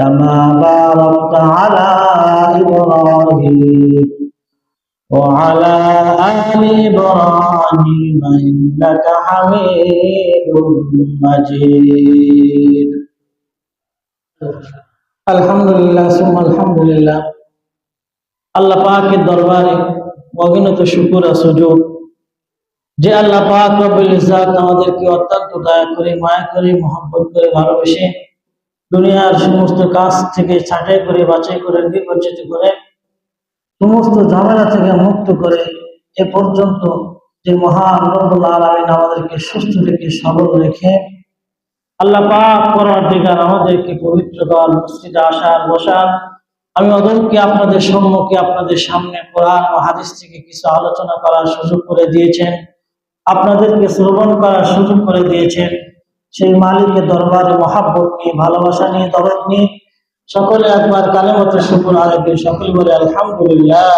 كما باركت على إبراهيم وعلى آل إبراهيم إنك حميد مجيد আলহামদুলিল্লাহ সুম্মা আলহামদুলিল্লাহ। আল্লাহ পাকের দরবারে অগণিত শুকর ও সুজুদ যে আল্লাহ পাক রব্বুল ইজ্জাত আমাদেরকে অত্যন্ত দয়া করে, মায়া করে, মহব্বত করে, ভালোবেসে দুনিয়ার সমস্ত কাজ থেকে ছাঁটাই করে, বাছাই করে, নির্বাচিত করে, সমস্ত ঝামেলা থেকে মুক্ত করে এ পর্যন্ত যে মহান রব্বুল আলামিন আমাদেরকে সুস্থ রেখে, সবল রেখে, আল্লাহ পাক পরওয়ারদিগার আমাদেরকে পবিত্র দল মসজিদে আসার বসার, আমি অদমকে আপনাদের সম্মুখে, আপনাদের সামনে কোরআন ও হাদিস থেকে কিছু আলোচনা করার সুযোগ করে দিয়েছেন, আপনাদেরকে শ্রবণ করার সুযোগ করে দিয়েছেন। সেই মালিকের দরবারে মহাব্বত নিয়ে, ভালোবাসা নিয়ে, দরদ নিয়ে সকলে একবার কালেমাতে শুকর আদায় করি। সকলে বলে আলহামদুলিল্লাহ।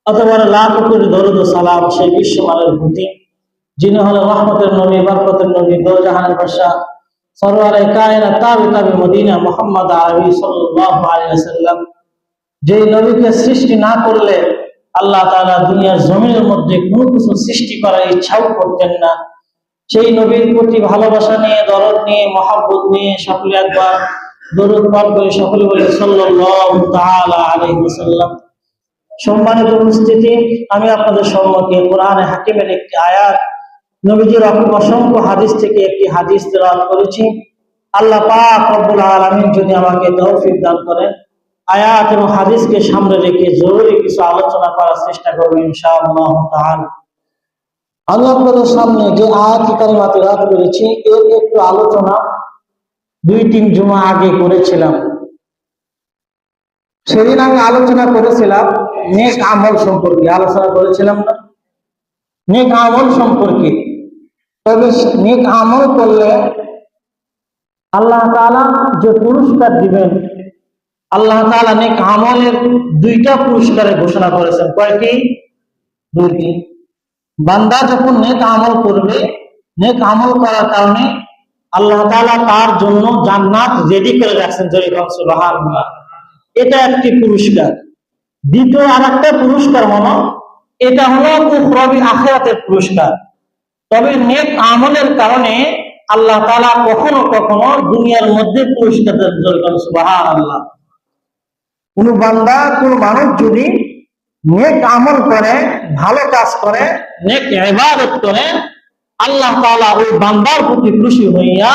অতঃপর লাখ কোটি দরুদ ও সালাম সেই বিশ্বমানের প্রতি, যিনি হলেন রহমতের নবী, বরকতের নবী, দোজাহানের বাদশা, সরওয়ারে কায়নাত তাবি মদিনা মুহাম্মদ আরবি সাল্লাল্লাহু আলাইহি ওয়াসাল্লাম, যেই নবীকে সৃষ্টি না করলে আল্লাহ তাআলা দুনিয়ার জমিনের মধ্যে কোনো কিছু সৃষ্টি করার ইচ্ছাও করতেন না। সেই নবীর প্রতি ভালোবাসা নিয়ে, দরদ নিয়ে, মহব্বত নিয়ে সকলে একবার দরুদ পাঠ করে সকলে বলে সাল্লাল্লাহু তাআলা আলাইহি ওয়াসাল্লাম। সম্মানিত উপস্থিতি, আমি আপনাদের সম্মুখে কোরআনে হাকিমের একটি আয়াত, নবীজির অসংখ্য হাদিস থেকে একটি হাদিস তেলাওয়াত করেছি। আল্লাহ পাক রব্বুল আলামিন যদি আমাকে তৌফিক দান করেন, আয়াত এবং হাদিসকে সামনে রেখে জরুরি কিছু আলোচনা করার চেষ্টা করব ইনশাআল্লাহ তাআলা। আমি আপনাদের সামনে যে আয়াত কারিমা তেলাওয়াত করেছি এর একটু আলোচনা 2-3 জুমা আগে করেছিলাম। সেদিন আমি আলোচনা করেছিলাম নেক আমল সম্পর্কে, আলোচনা করেছিলাম না নেক আমল সম্পর্কে। তবে নেক আমল করলে আল্লাহ তাআলা যে পুরস্কার দিবেন, আল্লাহ তাআলা নেক আমলের 2টা পুরস্কারের ঘোষণা করেছেন। কয়টি? 2টি। বান্দা যখন নেক আমল করবে, নেক আমল করার কারণে আল্লাহ তাআলা তার জন্য জান্নাত রেডি করে রাখছেন। সুবহানাল্লাহ। এটা একটি পুরস্কার। দ্বিতীয় আরেকটা পুরস্কার হলো, এটা হলো উখরাবি আখিরাতের পুরস্কার। তবে নেক আমলের কারণে আল্লাহ তাআলা কখনো কখনো দুনিয়ার মধ্যে পুরস্কার দেন। সুবহানাল্লাহ। কোন বান্দা, কোন মানুষ যদি নেক আমল করে, ভালো কাজ করে, নেক ইবাদত করে, আল্লাহ তাআলা ওই বান্দার প্রতি খুশি হইয়া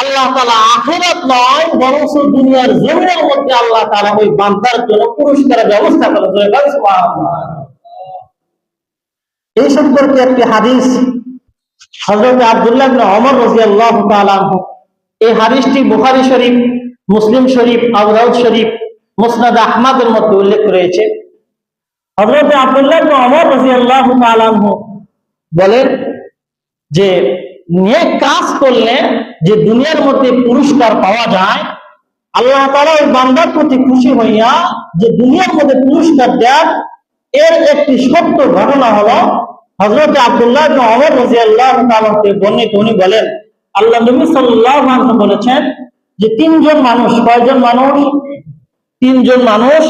আল্লাহ তাআলা আখিরাত নয় বরং দুনিয়ার জমিনের মধ্যে আল্লাহ তাআলা ওই বান্দার জন্য পুরস্কারের ব্যবস্থা করে। সুবহানাল্লাহ। এই সম্পর্কে একটি হাদিস হযরত আব্দুল্লাহ ইবনে ওমর রাদিয়াল্লাহু তাআলা আনহু, এই হাদিসটি বুখারী শরীফ, মুসলিম শরীফ, আবু দাউদ শরীফ, মুসনাদ আহমদের মধ্যে উল্লেখ রয়েছে। হযরত আব্দুল্লাহ ইবনে ওমর রাদিয়াল্লাহু তাআলা আনহু বলেন যে নেক কাজ করলে যে দুনিয়ার মধ্যে পুরস্কার পাওয়া যায়, আল্লাহ তাআলা ওই বান্দার প্রতি খুশি হইয়া যে দুনিয়ার মধ্যে পুরস্কার দেন, এর একটি সত্য ঘটনা হলো হযরত আব্দুল্লাহ ইবনে ওমর রাদিয়াল্লাহু তাআলা বর্ণিত। উনি বলেন আল্লাহ নবী সাল্লাল্লাহু আলাইহি ওয়াসাল্লাম বলেছেন যে 3জন মানুষ, কয়জন মানুষ? 3জন মানুষ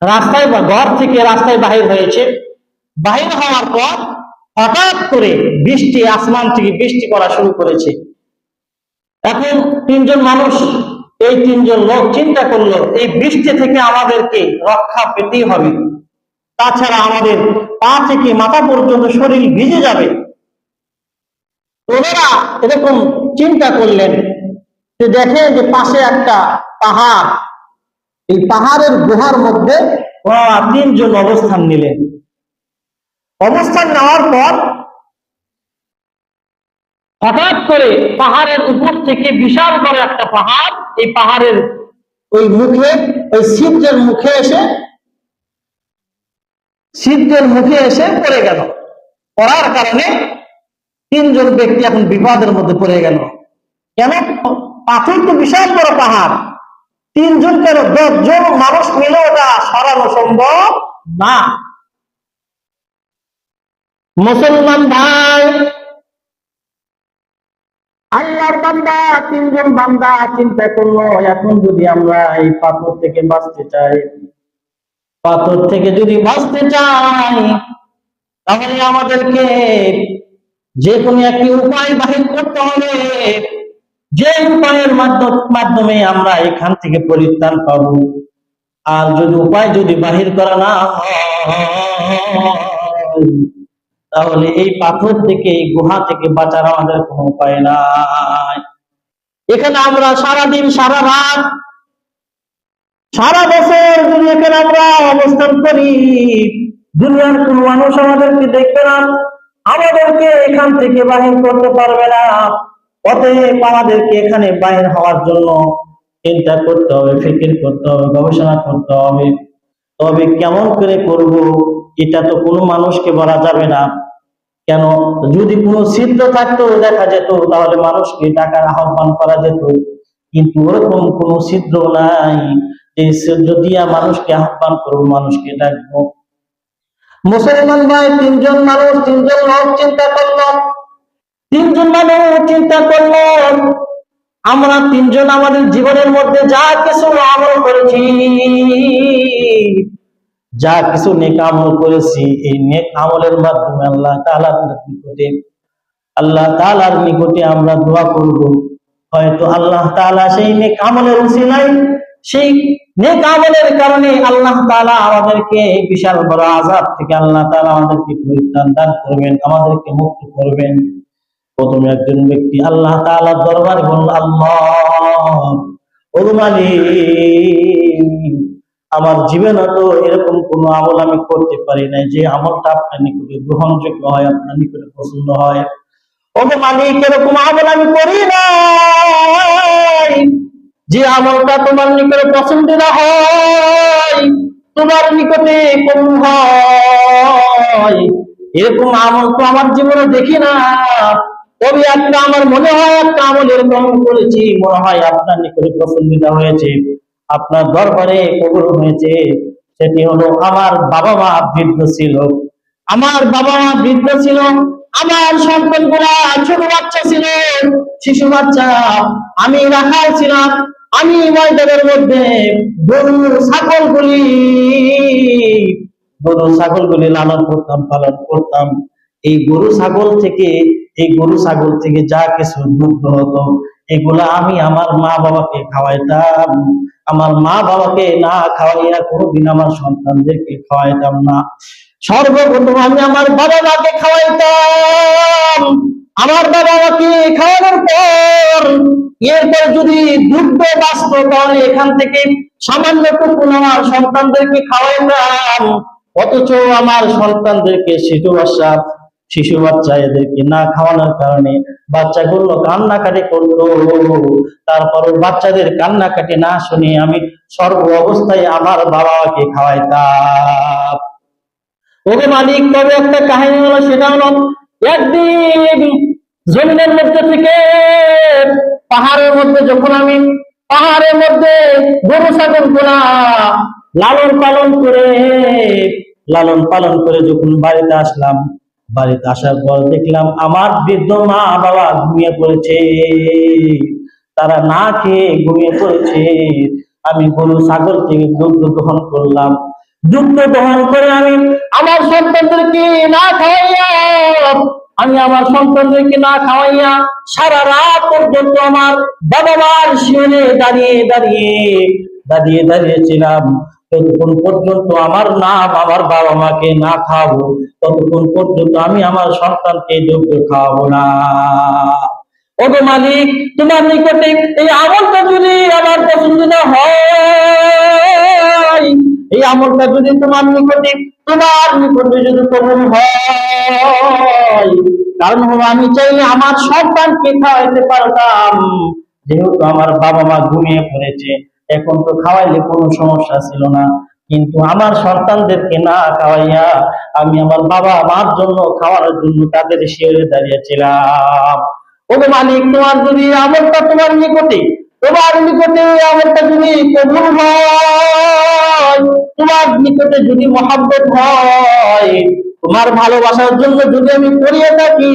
রাস্তায় বা ঘর থেকে রাস্তায় বাহির হয়েছে। বাহির হওয়ার পর হঠাৎ করে বৃষ্টি, আসমান থেকে বৃষ্টি পড়া শুরু করেছে। এখন 3জন মানুষ, এই 3জন লোক চিন্তা করলো এই বৃষ্টি থেকে আমাদেরকে রক্ষা পেতেই হবে, তাছাড়া আমাদের পা থেকে মাথা পর্যন্ত শরীর ভিজে যাবে। ওনারা এরকম চিন্তা করলেন যে দেখেন যে পাশে একটা পাহাড়, এই পাহাড়ের গুহার মধ্যে ওনারা 3জন অবস্থান নিলেন। অবস্থান নেওয়ার পর হঠাৎ করে পাহাড়ের উপর থেকে বিশাল বড় একটা পাহাড়, এই পাহাড়ের ওই মুখে, ওই ছিদ্রের মুখে এসে পড়ে গেল। পড়ার কারণে 3জন ব্যক্তি এখন বিপদের মধ্যে পড়ে গেল। কেন? পাথর তো বিশাল বড় পাহাড়, 3জন কেন 10 জন মানুষ মিলে ওটা সরানো সম্ভব না। মুসলমান ভাই, আল্লাহর বান্দা, তিনজন বান্দা চিন্তা করলো, এখন যদি আমরা এই পাথর থেকে বাঁচতে চাই, পাথর থেকে যদি বাঁচতে চাই, তাহলে আমাদেরকে যে কোনো একটি উপায় বাহির করতে হবে। যে উপায়ের মাধ্যমে আমরা এখান থেকে পরিত্রাণ পাবো। আর যদি উপায় যদি বাহির করা না হয়, তাহলে এই পাথর থেকে, এই গুহা থেকে বাঁচার আমাদের কোনো উপায় নাই। এখানে আমরা সারাদিন, সারা রাত, সারা বছর যদি এখানে আমরা অবস্থান করি, দুনিয়ার কোন মানুষ আমাদেরকে দেখবে না, আমাদেরকে এখান থেকে বাহির করতে পারবে না। অতএব আমাদেরকে এখানে বাহির হওয়ার জন্য চিন্তা করতে হবে, ফিকির করতে হবে, গবেষণা করতে হবে। তবে কেমন করে করব, এটা তো কোনো মানুষকে বলা যাবে না। কেন? যদি কোনো ছিদ্র থাকতো, দেখা যেত, তাহলে মানুষকে ডাকার আহ্বান করা যেত। কিন্তু ওরকম কোনো ছিদ্র নাই যে ছিদ্র দিয়া মানুষকে আহ্বান করবো, মানুষকে ডাকবো। মুসলমান ভাই, তিনজন লোক চিন্তা করলো, তিনজন মানুষ চিন্তা করলো, আমরা তিনজন আমাদের জীবনের মধ্যে যা কিছু আমল করেছি, যা কিছু নেক আমল করেছি, এই নেক আমলের মাধ্যমে আল্লাহ তাআলার নিকটে আমরা দোয়া করব। হয়তো আল্লাহ তাআলা সেই নেক আমলের উসিলায়, সেই নেক আমলের কারণে আল্লাহ তাআলা আমাদেরকে বিশাল বড় আযাব থেকে আল্লাহ তাআলা আমাদেরকে পরিত্রাণ দান করবেন, আমাদেরকে মুক্ত করবেন। প্রথমে একজন ব্যক্তি আল্লাহ তাআলার দরবারে বলল, আল্লাহ, ও মালিক, আমার জীবনে তো এরকম কোন আমল আমি করতে পারি নাই যে আমলটা আপনার নিকটে গ্রহণযোগ্য হয়, আপনার নিকটে পছন্দ হয়। ও মালিক, এরকম আমল আমি করি নাই যে আমলটা তোমার নিকটে পছন্দের হয়, তোমার নিকটে কবুল হয়। এরকম আমল তো আমার জীবনে দেখি না। তবে একটা আমার মনে হয়, একটা আমল এরকম করেছি, মনে হয় আপনার নিকটে পছন্দিদা হয়েছে, আপনার দরবারে কবুল হয়েছে। সেটি হলো, আমার বাবা মা বৃদ্ধ ছিল, আমার বাবা মা বৃদ্ধ ছিল, আমার সন্তান গুলা ছোট বাচ্চা ছিল, শিশু বাচ্চা। আমি রাখাল ছিলাম, আমি ময়দানের মধ্যে গরু ছাগলগুলি লালন করতাম, পালন করতাম। এই গরু ছাগল থেকে যা কিছু দুগ্ধ হতো, এগুলা আমি আমার মা বাবাকে খাওয়াইতাম। আমার মা বাবাকে না খাওয়াইয়া কোনোদিন আমার সন্তানদেরকে খাওয়াইতাম না। সর্বপ্রথম আমি আমার বাবা মাকে খাওয়াইতাম। আমার বাবা মাকে খাওয়ানোর পর, এরপর যদি দুগ্ধ বাঁচত, তাহলে এখান থেকে সামান্যটুকু আমার সন্তানদেরকে খাওয়াইতাম। অথচ আমার সন্তানদেরকে শিশু বাচ্চা এদেরকে না খাওয়ানোর কারণে বাচ্চাগুলো কান্নাকাটি করতো। তারপর বাচ্চাদের কান্নাকাটি না শুনে আমি সর্ব অবস্থায় আমার বাবাকে খাওয়াইতাম। ওরে মালিক, তবে একটা কাহিনী হলো, সেটা হলো, একদিন জমিনের মধ্যে থেকে পাহাড়ের মধ্যে যখন আমি পাহাড়ের মধ্যে গরু ছাগল গুলা লালন পালন করে যখন বাড়িতে আসলাম, বাড়িতে আসার পর দেখলাম আমার বৃদ্ধ মা বাবা ঘুমিয়ে পড়েছে, তারা না খেয়ে ঘুমিয়ে পড়েছে। আমি গরু ছাগল থেকে দুগ্ধ দহন করলাম, দুগ্ধ দহন করে আমার সন্তানদেরকে না খাওয়াইয়া সারা রাত পর্যন্ত আমার বাবা মার শিয়রে দাঁড়িয়েছিলাম। ততক্ষণ পর্যন্ত আমার বাবা মাকে না খাওয়াবো, ততক্ষণ পর্যন্ত আমি আমার সন্তানকে দুগ্ধ খাওয়াবো না। ওগো মালিক, তোমার নিকটে এই আমলটা যদি আমার পছন্দ না হয়, এই আমলটা যদি তোমার নিকটে যদি কবুল হয়, কারণ হলো আমি চাইলে আমার সন্তানকে খাওয়াইতে পারতাম। যেহেতু আমার বাবা মা ঘুমিয়ে পড়েছে, এখন তো খাওয়াইলে কোনো সমস্যা ছিল না। কিন্তু আমার সন্তানদেরকে না খাওয়াইয়া আমি আমার বাবা মার জন্য, খাওয়ানোর জন্য তাদের শিয়রে দাঁড়িয়েছিলাম। ওগো মালিক, তোমার যদি আমলটা তোমার নিকটে আমলটা যদি কবুল হয়, তোমার নিকটে যদি মহব্বত হয়, তোমার ভালোবাসার জন্য যদি আমি করিয়ে থাকি,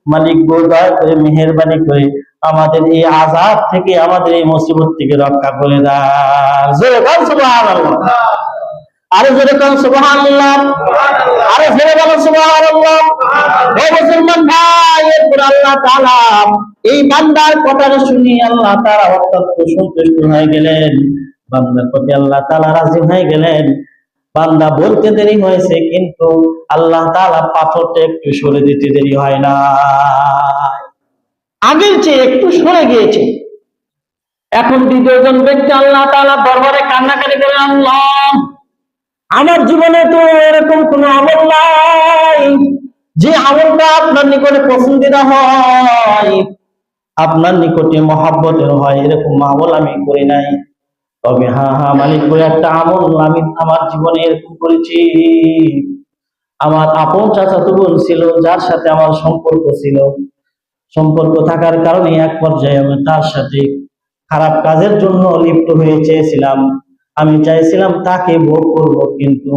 মালিক গো দয়া করে মেহেরবানি করে আমাদের এই আযাব থেকে, আমাদের এই মুসিবত থেকে রক্ষা করে দাও। জোরে বল সুবহানাল্লাহ। আরো জোরে বল সুবহানাল্লাহ। আরো জোরে বল সুবহানাল্লাহ। ও মুসলমান ভাই, এরপর আল্লাহ তাআলা এই বান্দার কথাটা শুনি আল্লাহ তাআলা অত্যন্ত সন্তুষ্ট হয়ে গেলেন। বান্দার প্রতি আল্লাহ তাআলা রাজি হয়ে গেলেন। বান্দা বলতে দেরি হয়েছে, কিন্তু আল্লাহ তাআলা পাথরটা একটু সরে দিতে দেরি হয় না, আগের চেয়ে একটু সরে গিয়েছে। এখন দ্বিতীয়জন ব্যক্তি আল্লাহ তাআলা দরবারে কান্নাকাটি করে, আল্লাহ, আমার জীবনে তো এরকম কোন আমল নাই যে আমলটা আপনার নিকটে পছন্দিদা হয়, আপনার নিকটে মহাব্বতের হয়, এরকম আমল আমি করি নাই। তবে হ্যাঁ মালিক করে একটা আমল আমি আমার জীবনে এরকম করেছি। আমার আপন চাচাতো বোন ছিল, যার সাথে আমার সম্পর্ক ছিল। সম্পর্ক থাকার কারণে এক পর্যায়ে আমি তার সাথে খারাপ কাজের জন্য লিপ্ত হয়ে চেয়েছিলাম। আমি চাইছিলাম তাকে ভোগ করব, কিন্তু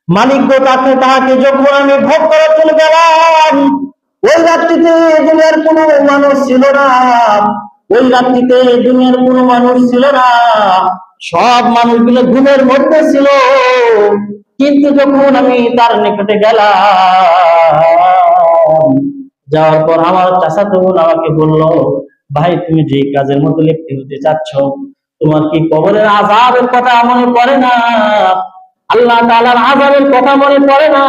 মালিক গো তাকে যখন আমি ভোগ করার জন্য গেলাম, ওই রাত্রিতে দুনিয়ার কোনো মানুষ ছিল না। ওই রাত্রিতে দুনিয়ার কোনো মানুষ ছিল না, সব মানুষগুলো ঘুমের মধ্যে ছিল। কিন্তু যখন আমি তার নিকটে গেলাম, যাওয়ার পর আমার চাচাতো বোন আমাকে বলল, ভাই তুমি যে কাজের মতো লিপ্ত হতে চাচ্ছ, তোমার কি কবরের আযাবের কথা মনে পড়ে না? আল্লাহ তাআলার আযাবের কথা মনে পড়ে না?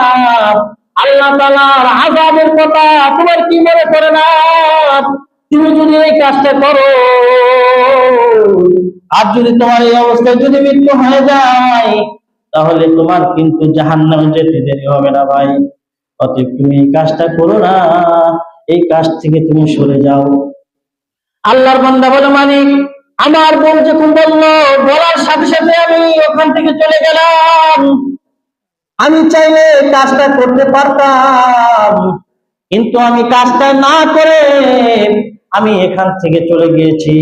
আল্লাহ তাআলার আযাবের কথা তোমার কি মনে পড়ে না? তুমি যদি এই কাজটা করো, আর যদি তোমার এই অবস্থায় যদি মৃত্যু হয়ে যায়, তাহলে তোমার কিন্তু জাহান্নামে যেতে দেরি হবে না ভাই। অতএব তুমি এই কাজটা করো না, এই কাজ থেকে তুমি সরে যাও। আল্লাহর বান্দা বলে, মালিক, আমার বোন যখন বললো, বলার সাথে সাথে আমি ওখান থেকে চলে গেলাম। আমি চাইলে কাজটা করতে পারতাম, কিন্তু আমি কাজটা না করে আমি এখান থেকে চলে গিয়েছি।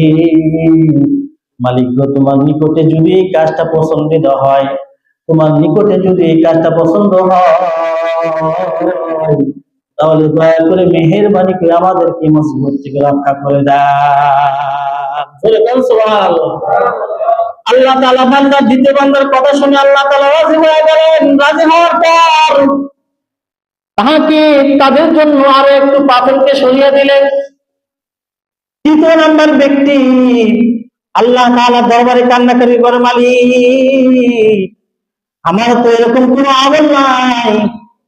মালিক গো, তোমার নিকটে যদি এই কাজটা পছন্দ হয়, তোমার নিকটে যদি এই কাজটা পছন্দ হয়, তাহলে দয়া করে মেহেরবানি করে আমাদেরকে মুসিবত থেকে রক্ষা করে দাও। সুবহানাল্লাহ। আল্লাহ তাআলা বান্দার দ্বিতীয় বান্দার কথা শুনে আল্লাহ তাআলা রাজি হয়ে গেলেন। রাজি হওয়ার পর তাহাকে তাদের জন্য আরো একটু পাথরকে সরিয়ে দিলেন। তৃতীয় নাম্বার ব্যক্তি আল্লাহ তাআলা দরবারে কান্নাকাটি করে, মালিক, আমার তো এরকম কোনো আমল নাই,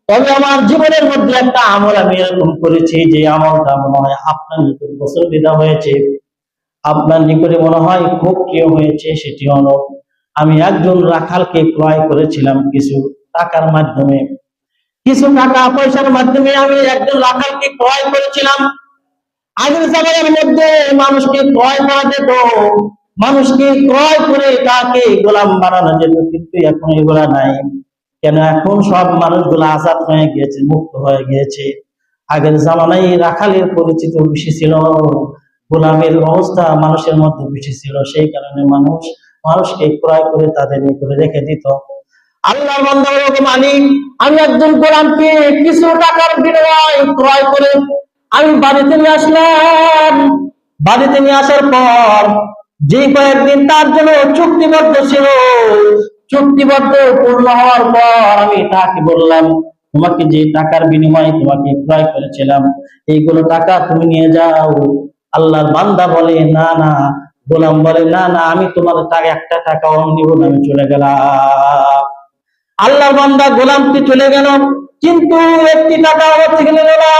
তবে আমার জীবনের মধ্যে একটা আমল আমি এরকম করেছি যে আমলটা মনে হয় আপনার নিকট পছন্দিদা হয়েছে, আপনার নিকটে মনে হয় খুব প্রিয় হয়েছে। সেটি হলো, আমি একজন রাখালকে ক্রয় করেছিলাম কিছু টাকার মাধ্যমে, কিছু টাকা পয়সার মাধ্যমে আমি একজন রাখালকে ক্রয় করেছিলাম। আগের জামানার মধ্যে মানুষকে ক্রয় করা যেত, মানুষকে ক্রয় করে তাকে গোলাম বানানো যেত, কিন্তু এখন এগুলা নাই। কেন? এখন সব মানুষগুলো আজাদ হয়ে গিয়েছে, মুক্ত হয়ে গিয়েছে। আগের জামানায় রাখালের পরিচিত বেশি ছিল, গোলামের অবস্থা মানুষের মধ্যে বেশি ছিল, সেই কারণে মানুষকে ক্রয় করে তাদের নিকটে রেখে দিত। আল্লাহর বান্দা বলে, মালিক, আমি একজন গোলামকে কিছু টাকার বিনিময়ে ক্রয় করে আমি বাড়িতে নিয়ে আসলাম। বাড়িতে নিয়ে আসার পর যে কয়েকদিন তার জন্য চুক্তিবদ্ধ ছিল, চুক্তিবদ্ধ পূর্ণ হওয়ার পর আমি তাকে বললাম, তোমাকে যে টাকার বিনিময়ে তোমাকে ক্রয় করেছিলাম, এইগুলো টাকা তুমি নিয়ে যাও। আল্লাহর বান্দা বলে, না না। গোলাম বলে, না না, আমি তোমার একটা টাকাও নিব না, আমি চলে গেলাম। আল্লাহর বান্দা গোলামটি চলে গেল, কিন্তু একটি টাকা আমার থেকে নিল না।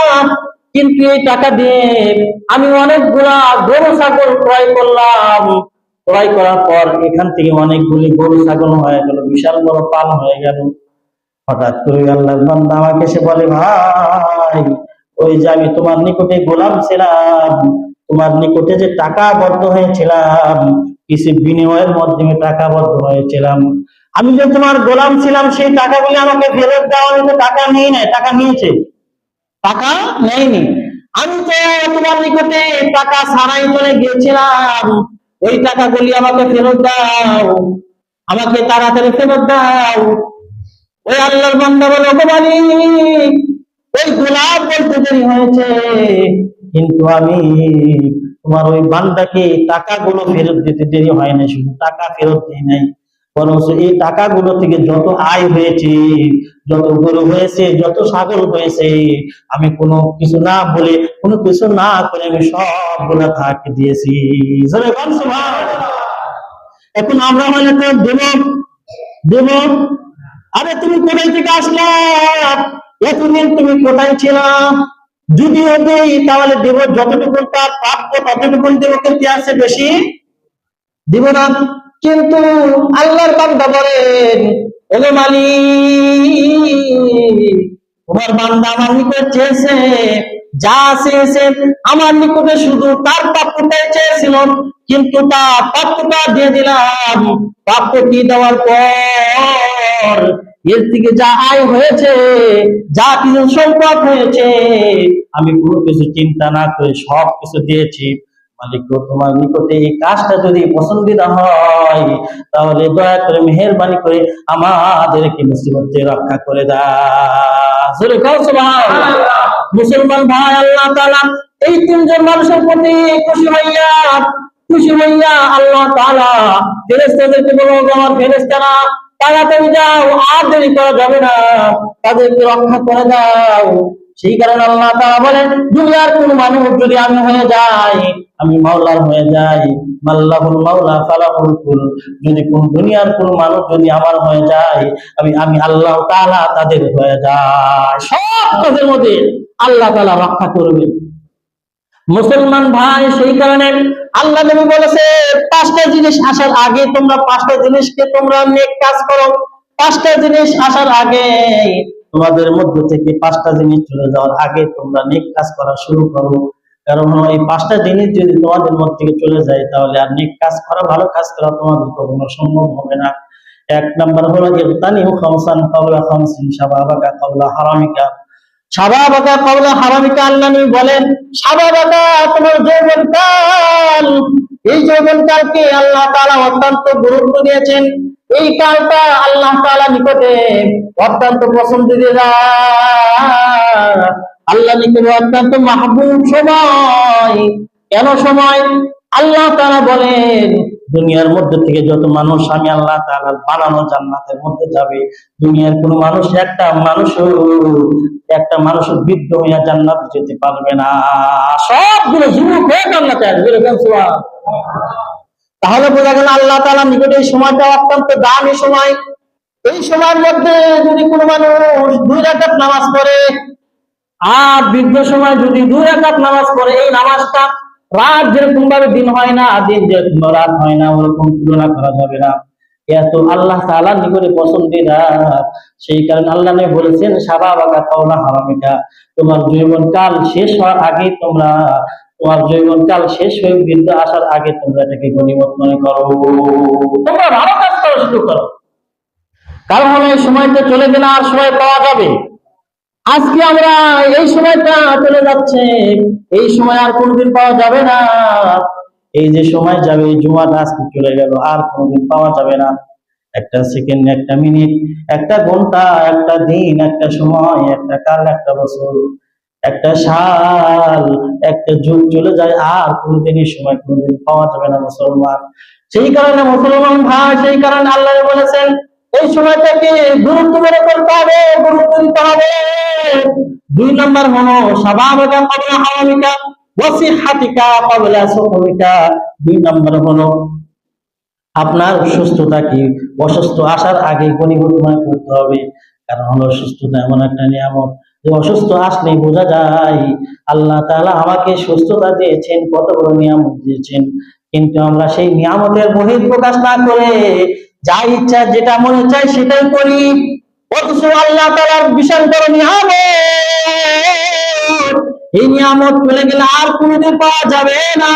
কিন্তু এই টাকা দিয়ে আমি অনেকগুলা গরু ছাগল ক্রয় করলাম। ক্রয় করার পর এখান থেকে অনেকগুলি গরু ছাগল হয়ে গেল, বিশাল বড় পাল হয়ে গেল। হঠাৎ করে আল্লাহর বান্দা আমাকে এসে বলে, ভাই, ওই যে আমি তোমার নিকটে গোলাম ছিলাম, তোমার নিকটে যে টাকাবদ্ধ হয়েছিলাম, কিছু বিনিময়ের মাধ্যমে টাকাবদ্ধ হয়েছিলাম, আমি যে তোমার গোলাম ছিলাম, সেই টাকাগুলি আমাকে ফেরত দেওয়া, আমি তো টাকা নেই নাই। টাকা নিয়েছে? টাকা নেয়নি। আমি তো তোমার নিকটে টাকা ছাড়াই চলে গিয়েছিলাম, ওই টাকাগুলি আমাকে ফেরত দাও, আমাকে তাড়াতাড়ি ফেরত দাও। ওই আল্লাহর বান্দা বলে, ওগো মালিক, ওই গোলাপ বলতে দেরি হয়েছে, কিন্তু আমি তোমার ওই বান্দাকে টাকাগুলো ফেরত দিতে দেরি হয় না, শুধু টাকা ফেরত দিই নাই, বরং এই টাকাগুলো থেকে যত আয় হয়েছে, যত গরু হয়েছে, যত ছাগল হয়েছে, আমি কোনো কিছু না বলে, কোনো কিছু না করে আমি সবগুলা তাকে দিয়েছি। জোরে বল সুবহানাল্লাহ। এখন আমরা হলে তো দেব দেব, আরে তুমি কোথায় থেকে আসলা, এতদিন তুমি কোথায় ছিলা, যদিও দেই তাহলে দেব যতটুকু তার প্রাপ্য ততটুকু দেব, কিন্তু আছে বেশি দিব না। কিন্তু আল্লাহর বান্দা বলেন, ওগো মালিক, তোমার বান্দা আমার নিকট চেয়েছে, যা চেয়েছে আমার নিকটে শুধু তার প্রাপ্যটাই চেয়েছিল, কিন্তু তার প্রাপ্যটা দিয়ে দিলাম। প্রাপ্যটি দেওয়ার পর এর থেকে যা আয় হয়েছে, যা কিছু সম্পদ হয়েছে, আমি কোনো কিছু চিন্তা না করে সব কিছু দিয়েছি। মালিক গো, তোমার নিকটে এই কাজটা যদি পছন্দিদা হয়, তাহলে দয়া করে মেহেরবানি করে আমাদেরকে মুসিবত থেকে রক্ষা করে দাও। জোরে কও সুবহানাল্লাহ। মুসলমান ভাই, আল্লাহ তাআলা এই তিনজন মানুষের প্রতি খুশি হইয়া আল্লাহ তাআলা ফেরেশতাদেরকে বলল, আমার ফেরেশতারা তাড়াতাড়ি যাও, আর দেরি করা যাবে না, তাদেরকে রক্ষা করে দাও। সেই কারণে আল্লাহ তাআলা বলেন, দুনিয়ার কোন মানুষ যদি আমি হয়ে যাই, আমি মাওলার হয়ে যাই, মাল্লাহুল মাওলা ফালাহুল কুল, যদি কোন দুনিয়ার কোন মানুষ যদি আমার হয়ে যায়, আমি আল্লাহ তাআলা তাদের হয়ে যায়, সব কাজের মধ্যে আল্লাহ তাআলা রক্ষা করবে। মুসলমান ভাই, সেই কারণে আল্লাহ নবী বলেছে, পাঁচটা জিনিস আসার আগে তোমরা পাঁচটা জিনিসকে তোমরা নেক কাজ করো। পাঁচটা জিনিস আসার আগে, তোমাদের মধ্য থেকে পাঁচটা জিনিস চলে যাওয়ার আগে তোমরা নেক কাজ করা শুরু করো। কারণ এই পাঁচটা জিনিস যদি তোমাদের মধ্যে থেকে চলে যায়, তাহলে আর নেক কাজ করা, ভালো কাজ করা তোমাদের কখনো সম্ভব হবে না। এক নাম্বার হলো ইগতানিউ খামসান ক্বাবলা খামসিন শাবাবাকা ক্বাবলা হারামিকা। শাবাবাকা ক্বাবলা হারামিকা, আল্লাহ নবী বলেন, শাবাবাকা তোমার যৌবনকাল, এই যৌবনকালকে আল্লাহ তাআলা অত্যন্ত গুরুত্ব দিয়েছেন। এই কালটা আল্লাহ তাআলা নিকটে অত্যন্ত পছন্দিদা, আল্লাহ নিকটে অত্যন্ত মাহবুব সময়। কেন সময়? আল্লাহ তাআলা বলেন, দুনিয়ার মধ্যে থেকে যত মানুষ আমি আল্লাহ তাআলার বানানো জান্নাতের মধ্যে যাবে, দুনিয়ার কোন মানুষ একটা মানুষ বৃদ্ধ হইয়া জান্নাত যেতে পারবে না, সবগুলো যুবক হয়ে জান্নাতে আসবে। তাহলে বোঝা গেল আল্লাহ তাআলার নিকটে এই সময়টা অত্যন্ত দামি সময়। এই সময়ের মধ্যে যদি কোনো মানুষ 2 রাকাত নামাজ পড়ে, আর বৃদ্ধ সময় যদি 2 রাকাত নামাজ পড়ে, এই নামাজটা রাত যেরকম ভাবে দিন হয় না, দিন যেরকম রাত হয় না, ওরকম তুলনা করা যাবে না। এত আল্লাহ তাআলার নিকটে পছন্দিদা। সেই কারণে আল্লাহ নবী বলেছেন, শাবাবাকা ক্বাবলা হারামিকা, তোমার যৌবনকাল শেষ হওয়ার আগে তোমার যৌবনকাল শেষ হয়ে বৃদ্ধ আসার আগে তোমরা এটাকে গনিমত মনে করো, তোমরা ভালো কাজ করা শুরু করো। কারণ হলো এই সময়টা চলে গেলে আর সময় পাওয়া যাবে। আজকে আমরা এই সময়টা চলে যাচ্ছে, এই সময় আর কোনদিন পাওয়া যাবে না। এই যে সময় যাবে, এই জুমাটা আজকে চলে গেল, আর কোনদিন পাওয়া যাবে না। একটা সেকেন্ড, একটা মিনিট, একটা ঘন্টা, একটা দিন, একটা সময়, একটা কাল, একটা বছর, একটা সাল, একটা যুগ চলে যায়, আর কোনদিন এই সময় কোনদিন পাওয়া যাবে না মুসলমান। সেই কারণে মুসলমান ভাই, সেই কারণে আল্লাহ বলেছেন, এই সময়টাকে গুরুত্ব মনে করতে হবে, গুরুত্ব দিতে হবে। 2 নাম্বার হলো শাবাবাকা ক্বাবলা হারামিকা ওয়া সিহহাতিকা ক্বাবলা সুকুমিকা। 2 নাম্বার হলো আপনার সুস্থতা কি, অসুস্থ আসার আগে গনিমত মনে করতে হবে। কারণ হলো সুস্থতা এমন একটা নিয়ামত, যে অসুস্থ আসলে বোঝা যায় আল্লাহ তাআলা আমাকে সুস্থতা দিয়েছেন, কত বড় নিয়ামত দিয়েছেন। কিন্তু আমরা সেই নিয়ামতের বহিঃপ্রকাশ না করে যা ইচ্ছা যেটা মনে চায় সেটাই করি, অথচ আল্লাহ তাআলার বিশাল বড় নিয়ামত, এই নিয়ামত চলে গেলে আর কোনোদিন পাওয়া যাবে না।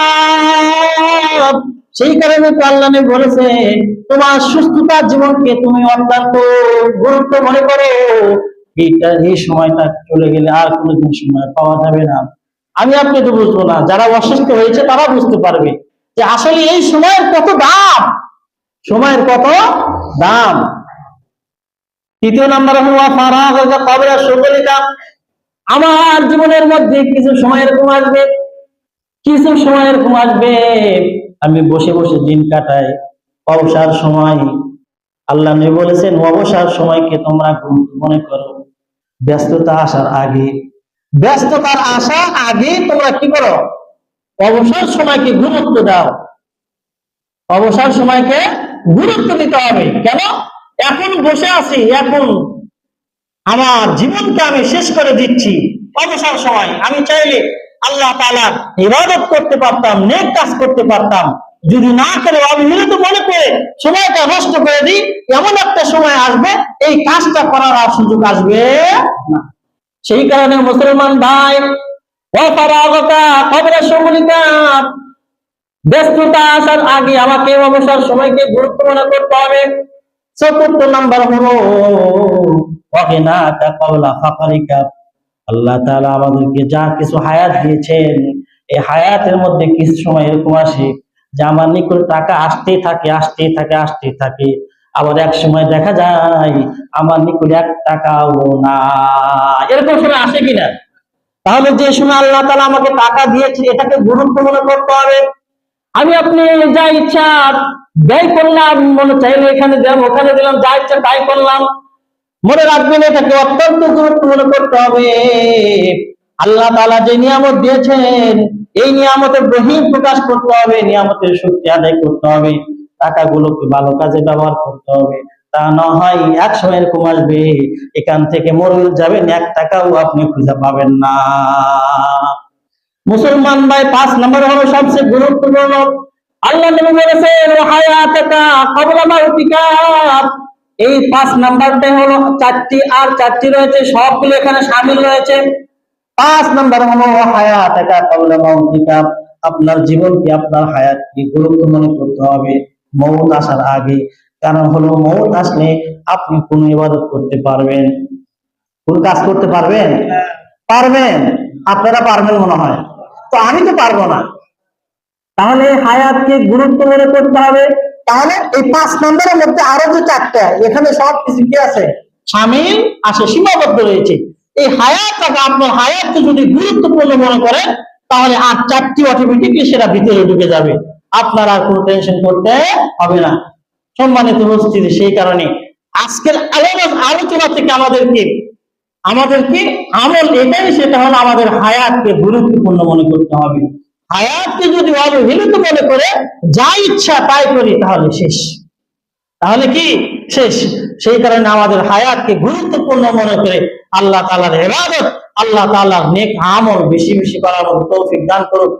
সেই কারণে তো আল্লাহ নবী বলেছে, তোমার সুস্থতার জীবনকে তুমি অত্যন্ত গুরুত্ব মনে করো, এই সময়টা চলে গেলে আর কোনোদিন সময় পাওয়া যাবে না। আমি আপনি তো বুঝবো না, যারা অসুস্থ হয়েছে তারা বুঝতে পারবে যে আসলে এই সময়ের কত দাম, সময়ের কত দাম। 3 নাম্বার হলো ফারাগা ক্বাবলা শুগলিকা, আমার জীবনের মধ্যে কিছু সময় এরকম আসবে, কিছু সময় এরকম আসবে আমি বসে বসে দিন কাটাই, অবসর সময়। আল্লাহ নবী বলেছেন অবসর সময়কে তোমরা গুরুত্ব মনে করো, ব্যস্ততা আসার আগে, ব্যস্ততার আসার আগে তোমরা কি করো, অবসর সময়কে গুরুত্ব দাও। অবসর সময়কে গুরুত্ব দিতে হবে। কেন? এখন বসে আছি, এখন আমার জীবনকে আমি শেষ করে দিচ্ছি। অবসর সময় আমি চাইলে আল্লাহ তাআলার ইবাদত করতে পারতাম, নেক কাজ করতে পারতাম, যদি না করে অবহেলিত মনে করে সময়টা নষ্ট করে দিই, এমন একটা সময় আসবে এই কাজটা করার আর সুযোগ আসবে না। সেই কারণে মুসলমান ভাই, অপারগতা খবরের সঙ্গলিকা, ব্যস্ততা আসার আগে আমাকে অবসর সময়কে গুরুত্ব মনে করতে হবে। চতুর্থ নাম্বার হলো অগিনাকা ক্বাবলা ফাকরিকা। আল্লাহ তাআলা আমাদেরকে যা কিছু হায়াত দিয়েছেন, এই হায়াতের মধ্যে কিছু সময় এরকম আসে যে আমার নিকট টাকা আসতেই থাকে, আসতেই থাকে, আসতেই থাকে। আবার এক সময় দেখা যায় আমার নিকট 1 টাকাও না। এরকম সময় আসে কিনা? তাহলে যে সময় আল্লাহ তাআলা আমাকে টাকা দিয়েছে এটাকে গুরুত্ব মনে করতে হবে। আমি আপনি যা ইচ্ছা ব্যয় করলাম, মনে চাইলে এখানে দিলাম, ওখানে দিলাম, যা ইচ্ছা তাই করলাম। মনে রাখবেন এটাকে অত্যন্ত গুরুত্ব মনে করতে হবে। আল্লাহ তাআলা যে নিয়ামত দিয়েছেন এই নিয়ামতের বহিঃ প্রকাশ করতে হবে, নিয়ামতের শক্তি আদায় করতে হবে, টাকাগুলোকে ভালো কাজে ব্যবহার করতে হবে। তা না হয় এক সময় এরকম আসবে এখান থেকে মরে যাবেন, 1 টাকাও আপনি খুঁজে পাবেন না। মুসলমান ভাই, 5 নম্বর হলো সবচেয়ে গুরুত্বপূর্ণ। আল্লাহ নবী বলেছেন হায়াতাকা ক্বাবলা মাউতিকা। এই 5 নাম্বারটা হলো 4টি, আর 4টি রয়েছে, সবগুলো এখানে শামিল রয়েছে। 5 নাম্বার হলো হায়াতাকা ক্বাবলা মাউতিকা। আপনার জীবনকে, আপনার হায়াতকে গুরুত্ব মনে করতে হবে মওত আসার আগে। কারণ হলো মওত আসলে আপনি কোন ইবাদত করতে পারবেন, কোন কাজ করতে পারবেন? পারবেন? আপনারা পারবেন মনে হয়, তো আমি তো পারবো না। তাহলে হায়াতকে গুরুত্ব মনে করতে হবে। তাহলে এই 5 নম্বরের মধ্যে আরো যে 4টা, এখানে সব কিছু কি আছে? শামিল আছে, সীমাবদ্ধ রয়েছে। এই হায়াতটাকে, আপনার হায়াতকে যদি গুরুত্বপূর্ণ মনে করেন তাহলে আর 4টি অটোমেটিকলি সেটা ভিতরে ঢুকে যাবে, আপনার আর কোনো টেনশন করতে হবে না। সম্মানিত উপস্থিতি, সেই কারণে আজকের আলোচনা থেকে আমাদেরকে আমল এটাই, সেটা হলো আমাদের হায়াতকে গুরুত্বপূর্ণ মনে করতে হবে। হায়াতকে যদি অবহেলিত মনে করে যা ইচ্ছা তাই করি তাহলে শেষ, তাহলে কি শেষ। সেই কারণে আমাদের হায়াতকে গুরুত্বপূর্ণ মনে করে আল্লাহ তাআলার ইবাদত, আল্লাহ তাআলার নেক আমল বেশি বেশি করার মতো তৌফিক দান করুন।